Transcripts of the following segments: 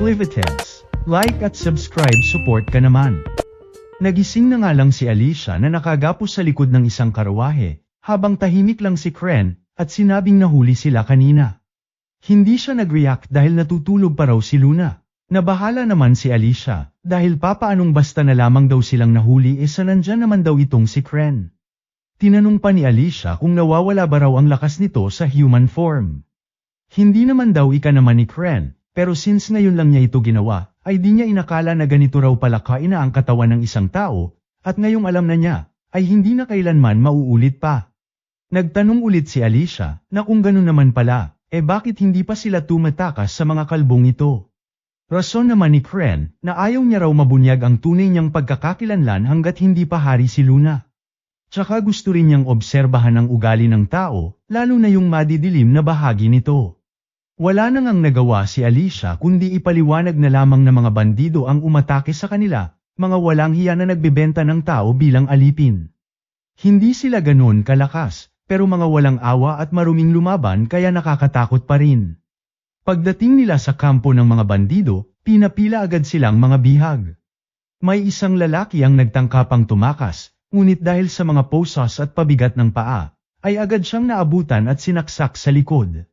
Clivites. Like at subscribe, support ka naman. Nagising na nga lang si Alicia na nakagapos sa likod ng isang karawahe, habang tahimik lang si Kren, at sinabing nahuli sila kanina. Hindi siya nag-react dahil natutulog pa raw si Luna. Nabahala naman si Alicia, dahil papaanong basta na lamang daw silang nahuli sa nandyan naman daw itong si Kren. Tinanong pa ni Alicia kung nawawala ba raw ang lakas nito sa human form. Hindi naman daw ika naman ni Kren, pero since ngayon lang niya ito ginawa, ay di niya inakala na ganito raw pala kaina ang katawan ng isang tao, at ngayong alam na niya, ay hindi na kailanman mauulit pa. Nagtanong ulit si Alicia, na kung ganun naman pala, bakit hindi pa sila tumatakas sa mga kalbong ito? Rason naman ni Kren, na ayaw niya raw mabunyag ang tunay niyang pagkakakilanlan hanggat hindi pa hari si Luna. Tsaka gusto rin niyang obserbahan ang ugali ng tao, lalo na yung madidilim na bahagi nito. Wala nang ang nagawa si Alicia kundi ipaliwanag na lamang na mga bandido ang umatake sa kanila, mga walang hiya na nagbebenta ng tao bilang alipin. Hindi sila ganon kalakas, pero mga walang awa at maruming lumaban kaya nakakatakot pa rin. Pagdating nila sa kampo ng mga bandido, pinapila agad silang mga bihag. May isang lalaki ang nagtangkapang tumakas, ngunit dahil sa mga posas at pabigat ng paa, ay agad siyang naabutan at sinaksak sa likod.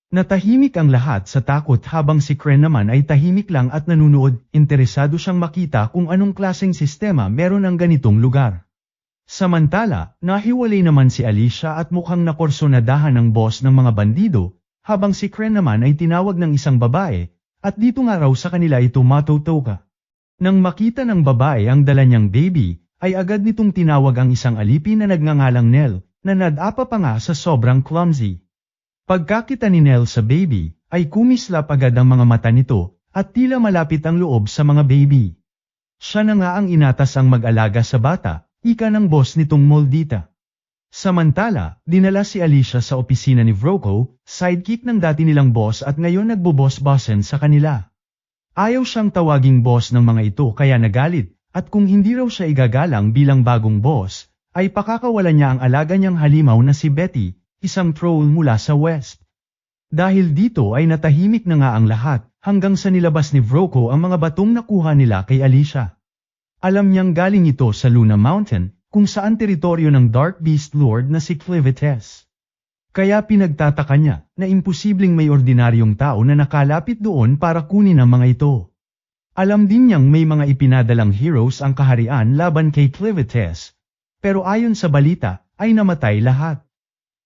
Natahimik ang lahat sa takot habang si Kren naman ay tahimik lang at nanunood, interesado siyang makita kung anong klaseng sistema meron ang ganitong lugar. Samantala, nahiwalay naman si Alicia at mukhang nakorsonadahan ng boss ng mga bandido, habang si Kren naman ay tinawag ng isang babae, at dito nga raw sa kanila ito matutoka. Nang makita ng babae ang dala niyang baby, ay agad nitong tinawag ang isang alipin na nagngangalang Nell, na nadapa pa nga sa sobrang clumsy. Pagkakita ni Nell sa baby, ay kumislap agad ang mga mata nito, at tila malapit ang loob sa mga baby. Siya na nga ang inatas ang mag-alaga sa bata, ika ng boss nitong Moldita. Samantala, dinala si Alicia sa opisina ni Vroko, sidekick ng dati nilang boss at ngayon nagbo-boss-bossan sa kanila. Ayaw siyang tawaging boss ng mga ito kaya nagalit, at kung hindi raw siya igagalang bilang bagong boss, ay pakakawalan niya ang alaga niyang halimaw na si Betty, isang troll mula sa West. Dahil dito ay natahimik na nga ang lahat, hanggang sa nilabas ni Vroko ang mga batong nakuha nila kay Alicia. Alam niyang galing ito sa Luna Mountain, kung saan teritoryo ng Dark Beast Lord na si Clivites. Kaya pinagtataka niya, na imposibleng may ordinaryong tao na nakalapit doon para kunin ang mga ito. Alam din niyang may mga ipinadalang heroes ang kaharian laban kay Clivites, pero ayon sa balita, ay namatay lahat.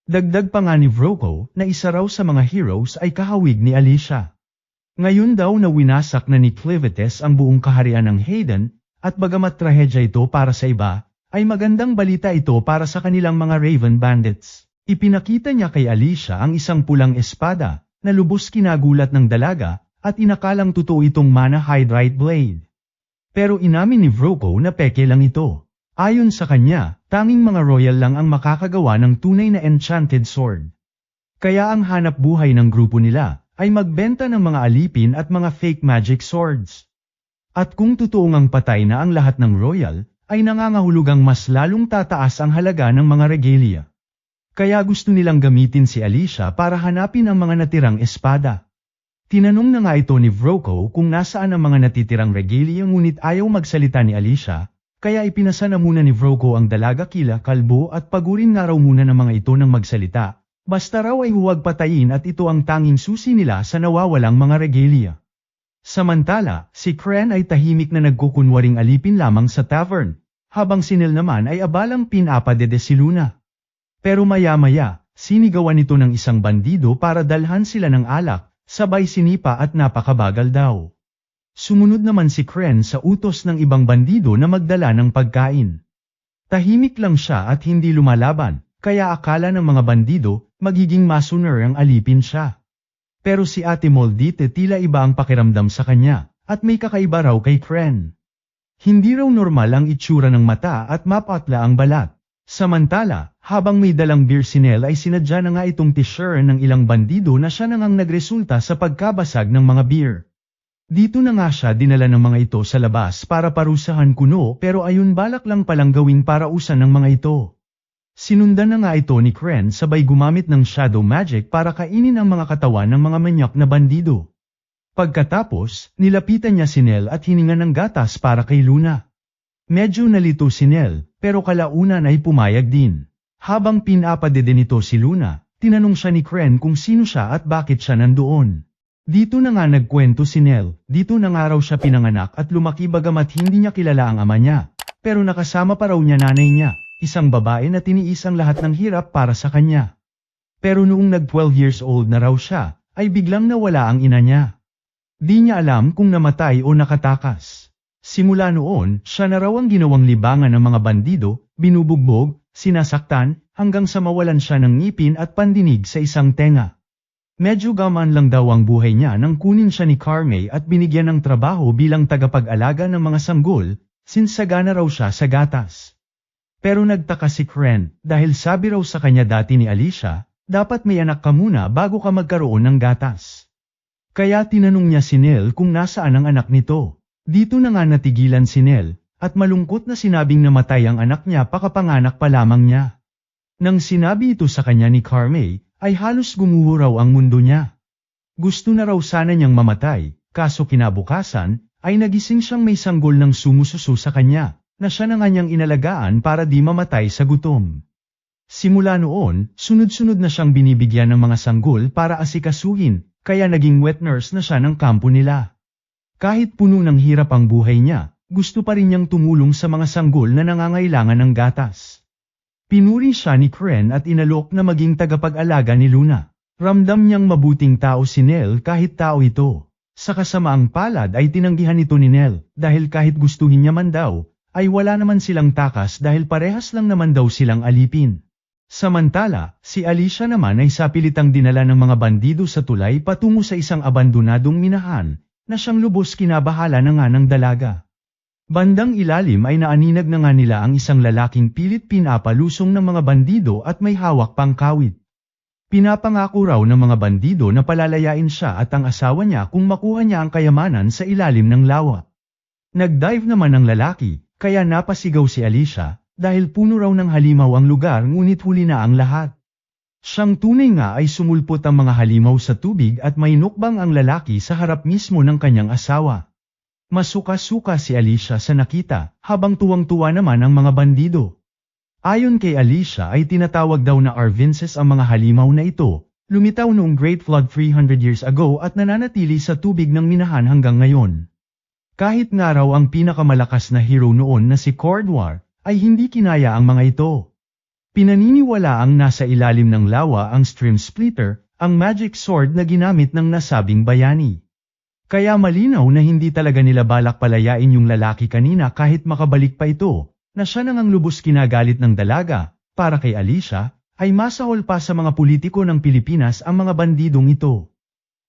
Dagdag pa nga ni Vroko na isa raw sa mga heroes ay kahawig ni Alicia. Ngayon daw na winasak na ni Clivites ang buong kaharian ng Hayden, at bagamat trahedya ito para sa iba, ay magandang balita ito para sa kanilang mga Raven Bandits. Ipinakita niya kay Alicia ang isang pulang espada, na lubos kinagulat ng dalaga, at inakalang totoo itong mana hydrite blade. Pero inamin ni Vroko na peke lang ito. Ayon sa kanya, tanging mga royal lang ang makakagawa ng tunay na enchanted sword. Kaya ang hanap buhay ng grupo nila, ay magbenta ng mga alipin at mga fake magic swords. At kung totoo ngang patay na ang lahat ng royal, ay nangangahulugang mas lalong tataas ang halaga ng mga regalia. Kaya gusto nilang gamitin si Alicia para hanapin ang mga natirang espada. Tinanong na nga ito ni Vroko kung nasaan ang mga natitirang regalia ngunit ayaw magsalita ni Alicia, kaya ipinasa na muna ni Vroko ang dalaga kila kalbo at pagurin nga raw muna ng mga ito ng magsalita, basta raw ay huwag patayin at ito ang tanging susi nila sa nawawalang mga regalia. Samantala, si Kren ay tahimik na nagkukunwaring alipin lamang sa tavern, habang si Nell naman ay abalang pinapadede si Luna. Pero maya-maya, sinigawan ito ng isang bandido para dalhan sila ng alak, sabay sinipa at napakabagal daw. Sumunod naman si Kren sa utos ng ibang bandido na magdala ng pagkain. Tahimik lang siya at hindi lumalaban, kaya akala ng mga bandido, magiging masuner ang alipin siya. Pero si Ate Moldite tila iba ang pakiramdam sa kanya, at may kakaiba raw kay Kren. Hindi raw normal ang itsura ng mata at mapatla ang balat. Samantala, habang may dalang beer si Nell ay sinadya na nga itong t-shirt ng ilang bandido na siya nang nagresulta sa pagkabasag ng mga beer. Dito na nga siya dinala ng mga ito sa labas para parusahan kuno pero ayun balak lang palang gawing parausan ng mga ito. Sinundan na nga ito ni Kren sabay gumamit ng shadow magic para kainin ang mga katawan ng mga manyak na bandido. Pagkatapos, nilapitan niya si Nell at hininga ng gatas para kay Luna. Medyo nalito si Nell, pero kalaunan ay pumayag din. Habang pinapadede nito si Luna, tinanong siya ni Kren kung sino siya at bakit siya nandoon. Dito na nga nagkwento si Nell, dito na nga raw siya pinanganak at lumaki bagamat hindi niya kilala ang ama niya. Pero nakasama pa raw niya nanay niya, isang babae na tiniis ang lahat ng hirap para sa kanya. Pero noong nag-12 years old na raw siya, ay biglang nawala ang ina niya. Di niya alam kung namatay o nakatakas. Simula noon, siya na raw ang ginawang libangan ng mga bandido, binubugbog, sinasaktan, hanggang sa mawalan siya ng ngipin at pandinig sa isang tenga. Medyo gaman lang daw ang buhay niya nang kunin siya ni Carmey at binigyan ng trabaho bilang tagapag-alaga ng mga sanggol, since sagana raw siya sa gatas. Pero nagtaka si Kren, dahil sabi raw sa kanya dati ni Alicia, dapat may anak ka muna bago ka magkaroon ng gatas. Kaya tinanong niya si Nell kung nasaan ang anak nito. Dito na nga natigilan si Nell, at malungkot na sinabing namatay ang anak niya pakapanganak pa lamang niya. Nang sinabi ito sa kanya ni Carmey, ay halos gumuho raw ang mundo niya. Gusto na raw sana niyang mamatay, kaso kinabukasan, ay nagising siyang may sanggol ng sumususo sa kanya, na siya na nga niyang inalagaan para di mamatay sa gutom. Simula noon, sunod-sunod na siyang binibigyan ng mga sanggol para asikasuhin, kaya naging wet nurse na siya ng kampo nila. Kahit puno ng hirap ang buhay niya, gusto pa rin niyang tumulong sa mga sanggol na nangangailangan ng gatas. Pinuri siya ni Kren at inalok na maging tagapag-alaga ni Luna. Ramdam niyang mabuting tao si Nell kahit tao ito. Sa kasamaang palad ay tinanggihan ito ni Nell, dahil kahit gustuhin niya man daw, ay wala naman silang takas dahil parehas lang naman daw silang alipin. Samantala, si Alicia naman ay sapilitang dinala ng mga bandido sa tulay patungo sa isang abandonadong minahan, na siyang lubos kinabahala na nga ng dalaga. Bandang ilalim ay naaninag na nga nila ang isang lalaking pilit pinapalusong ng mga bandido at may hawak pang kawit. Pinapangako raw ng mga bandido na palalayain siya at ang asawa niya kung makuha niya ang kayamanan sa ilalim ng lawa. Nag-dive naman ang lalaki, kaya napasigaw si Alicia, dahil puno raw ng halimaw ang lugar ngunit huli na ang lahat. Siyang tunay nga ay sumulpot ang mga halimaw sa tubig at may nukbang ang lalaki sa harap mismo ng kanyang asawa. Masuka-suka si Alicia sa nakita, habang tuwang-tuwa naman ang mga bandido. Ayon kay Alicia ay tinatawag daw na Arvinces ang mga halimaw na ito, lumitaw noong Great Flood 300 years ago at nananatili sa tubig ng minahan hanggang ngayon. Kahit nga raw ang pinakamalakas na hero noon na si Cordwar, ay hindi kinaya ang mga ito. Pinaniniwala ang nasa ilalim ng lawa ang Stream Splitter, ang magic sword na ginamit ng nasabing bayani. Kaya malinaw na hindi talaga nila balak palayain yung lalaki kanina kahit makabalik pa ito, na siya nang ang lubos kinagalit ng dalaga. Para kay Alicia, ay masahol pa sa mga politiko ng Pilipinas ang mga bandidong ito.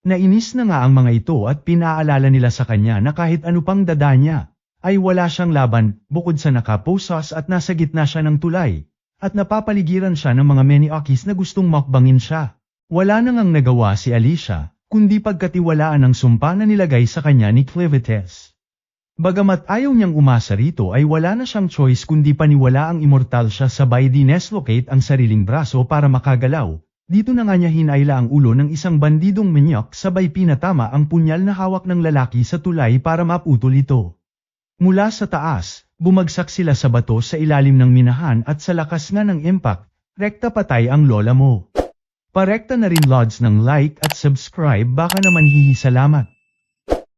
Nainis na nga ang mga ito at pinaalala nila sa kanya na kahit ano pang dada niya, ay wala siyang laban bukod sa nakaposas at nasa gitna siya ng tulay, at napapaligiran siya ng mga maniakis na gustong makbangin siya. Wala nang nagawa si Alicia, kundi pagkatiwalaan ang sumpa na nilagay sa kanya ni Clivites. Bagamat ayaw niyang umasa rito ay wala na siyang choice kundi paniwala ang immortal siya sabay dineslocate ang sariling braso para makagalaw. Dito na nga niya hinayla ang ulo ng isang bandidong manyak sabay pinatama ang punyal na hawak ng lalaki sa tulay para maputol ito. Mula sa taas, bumagsak sila sa bato sa ilalim ng minahan at sa lakas nga ng impact, rekta patay ang lola mo. Parekta na rin lods ng like at subscribe baka naman hihi salamat.